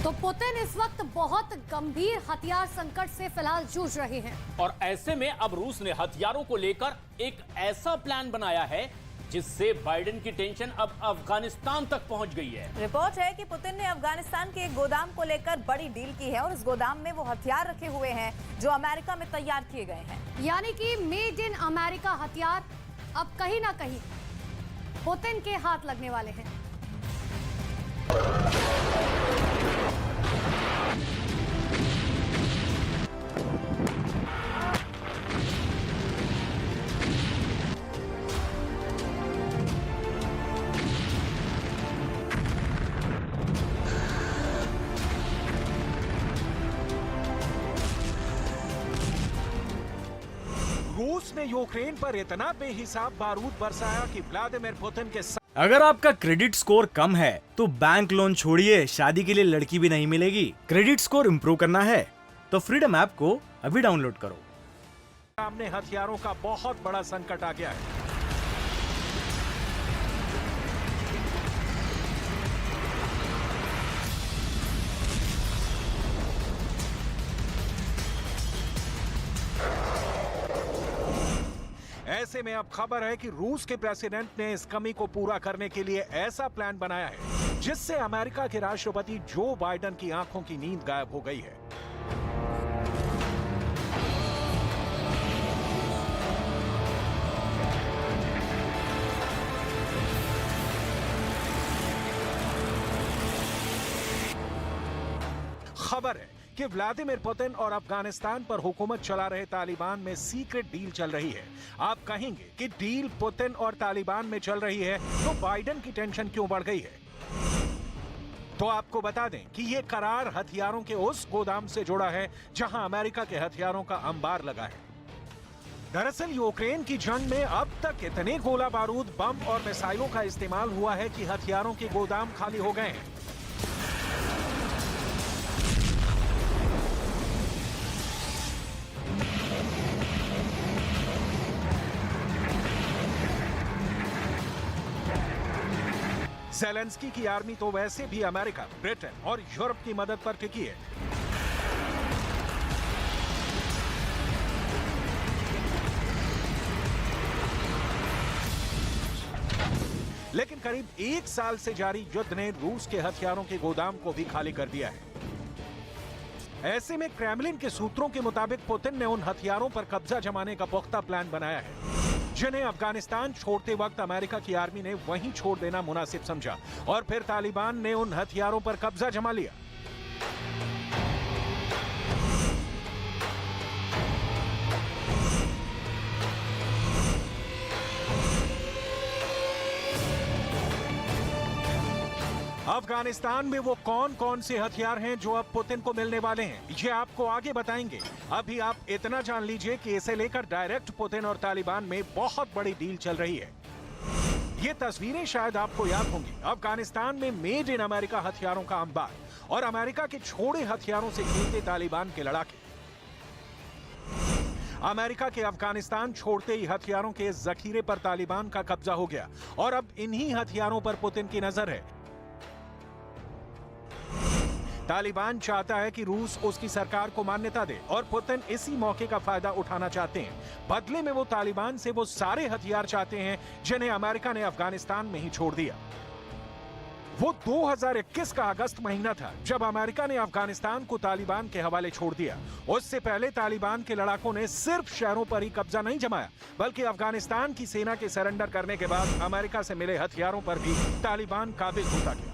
तो पुतिन इस वक्त बहुत गंभीर हथियार संकट से फिलहाल जूझ रहे हैं और ऐसे में अब रूस ने हथियारों को लेकर एक ऐसा प्लान बनाया है जिससे बाइडेन की टेंशन अब अफगानिस्तान तक पहुंच गई है। रिपोर्ट है कि पुतिन ने अफगानिस्तान के एक गोदाम को लेकर बड़ी डील की है और इस गोदाम में वो हथियार रखे हुए हैं जो अमेरिका में तैयार किए गए हैं। यानी कि मेड इन अमेरिका हथियार अब कहीं ना कहीं पुतिन के हाथ लगने वाले हैं। रूस ने यूक्रेन पर इतना बेहिसाब बारूद बरसाया कि व्लादिमीर पुतिन के अगर आपका क्रेडिट स्कोर कम है तो बैंक लोन छोड़िए, शादी के लिए लड़की भी नहीं मिलेगी। क्रेडिट स्कोर इम्प्रूव करना है तो फ्रीडम ऐप को अभी डाउनलोड करो। सामने हथियारों का बहुत बड़ा संकट आ गया है। ऐसे में अब खबर है कि रूस के प्रेसिडेंट ने इस कमी को पूरा करने के लिए ऐसा प्लान बनाया है जिससे अमेरिका के राष्ट्रपति जो बाइडेन की आंखों की नींद गायब हो गई है। खबर है कि व्लादिमीर पुतिन और अफगानिस्तान पर हुकूमत चला रहे तालिबान में सीक्रेट डील चल रही है। आप कहेंगे कि डील पुतिन और तालिबान में चल रही है तो बाइडेन की टेंशन क्यों बढ़ गई है? तो आपको बता दें कि यह करार हथियारों के उस गोदाम से जुड़ा है जहां अमेरिका के हथियारों का अंबार लगा है। दरअसल यूक्रेन की जंग में अब तक इतने गोला बारूद, बम और मिसाइलों का इस्तेमाल हुआ है कि हथियारों के गोदाम खाली हो गए हैं। ज़ेलेंस्की की आर्मी तो वैसे भी अमेरिका, ब्रिटेन और यूरोप की मदद पर टिकी है। लेकिन करीब 1 साल से जारी युद्ध ने रूस के हथियारों के गोदाम को भी खाली कर दिया है। ऐसे में क्रेमलिन के सूत्रों के मुताबिक पुतिन ने उन हथियारों पर कब्जा जमाने का पुख्ता प्लान बनाया है जिन्हें अफगानिस्तान छोड़ते वक्त अमेरिका की आर्मी ने वहीं छोड़ देना मुनासिब समझा और फिर तालिबान ने उन हथियारों पर कब्जा जमा लिया। अफगानिस्तान में वो कौन कौन से हथियार हैं जो अब पुतिन को मिलने वाले हैं, ये आपको आगे बताएंगे। अभी आप इतना जान लीजिए कि इसे लेकर डायरेक्ट पुतिन और तालिबान में बहुत बड़ी डील चल रही है। ये तस्वीरें शायद आपको याद होंगी। अफगानिस्तान में मेड इन अमेरिका हथियारों का अंबार और अमेरिका के छोड़े हथियारों से खेलते तालिबान के लड़ाके। अमेरिका के अफगानिस्तान छोड़ते ही हथियारों के इस जखीरे पर तालिबान का कब्जा हो गया और अब इन्हीं हथियारों पर पुतिन की नजर है। तालिबान चाहता है कि रूस उसकी सरकार को मान्यता दे और पुतिन इसी मौके का फायदा उठाना चाहते हैं। बदले में वो तालिबान से वो सारे हथियार चाहते हैं जिन्हें अमेरिका ने अफगानिस्तान में ही छोड़ दिया। वो 2021 का अगस्त महीना था जब अमेरिका ने अफगानिस्तान को तालिबान के हवाले छोड़ दिया। उससे पहले तालिबान के लड़ाकों ने सिर्फ शहरों पर ही कब्जा नहीं जमाया, बल्कि अफगानिस्तान की सेना के सरेंडर करने के बाद अमेरिका से मिले हथियारों पर भी तालिबान काबिज होता गया।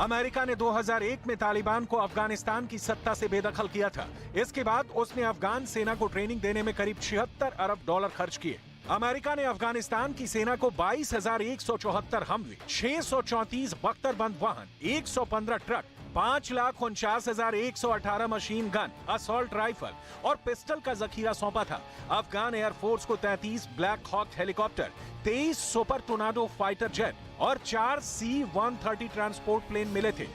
अमेरिका ने 2001 में तालिबान को अफगानिस्तान की सत्ता से बेदखल किया था। इसके बाद उसने अफगान सेना को ट्रेनिंग देने में करीब 76 अरब डॉलर खर्च किए। अमेरिका ने अफगानिस्तान की सेना को 22,174 हमवे, 634 बख्तरबंद वाहन, 115 truck, 5,49,118 machine gun, assault rifle और पिस्टल का जखीरा सौंपा था। अफगान एयरफोर्स को 33 Black Hawk helicopter, 23 super tornado fighter jet और 4 C-130 ट्रांसपोर्ट प्लेन मिले थे।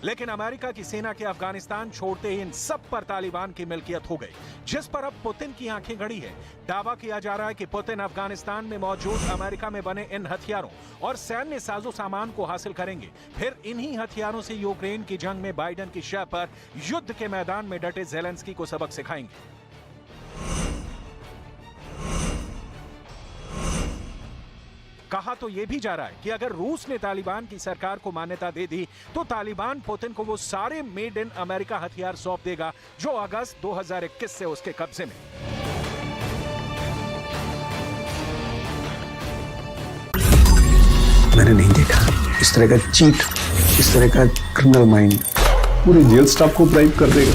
लेकिन अमेरिका की सेना के अफगानिस्तान छोड़ते ही इन सब पर तालिबान की मिल्कियत हो गई, जिस पर अब पुतिन की आंखें गड़ी है। दावा किया जा रहा है कि पुतिन अफगानिस्तान में मौजूद अमेरिका में बने इन हथियारों और सैन्य साजो सामान को हासिल करेंगे। फिर इन्हीं हथियारों से यूक्रेन की जंग में बाइडेन की शह पर युद्ध के मैदान में डटे ज़ेलेंस्की को सबक सिखाएंगे। कहा तो यह भी जा रहा है कि अगर रूस ने तालिबान की सरकार को मान्यता दे दी तो तालिबान पुतिन को वो सारे मेड इन अमेरिका हथियार सौंप देगा जो अगस्त 2021 से उसके कब्जे में। मैंने नहीं देखा इस तरह का चीट, इस तरह का क्रिमिनल माइंड पूरे जेल स्टाफ को ब्राइब कर देगा।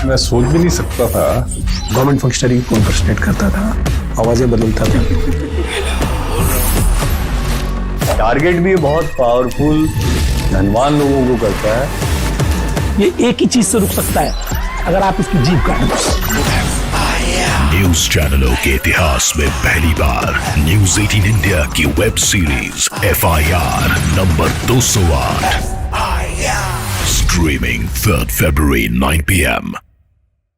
मैं सोच भी नहीं सकता था। गवर्नमेंट फंक्शनरी को इम्पर्सनेट करता था, आवाजें बदलता था। टारगेट भी बहुत पावरफुल धनवान लोगों को करता है। ये एक ही चीज से रुक सकता है, अगर आप इसकी जीभ काटें। न्यूज चैनलों के इतिहास में पहली बार न्यूज 18 इंडिया की web series FIR number 208 streaming 3 February 9 PM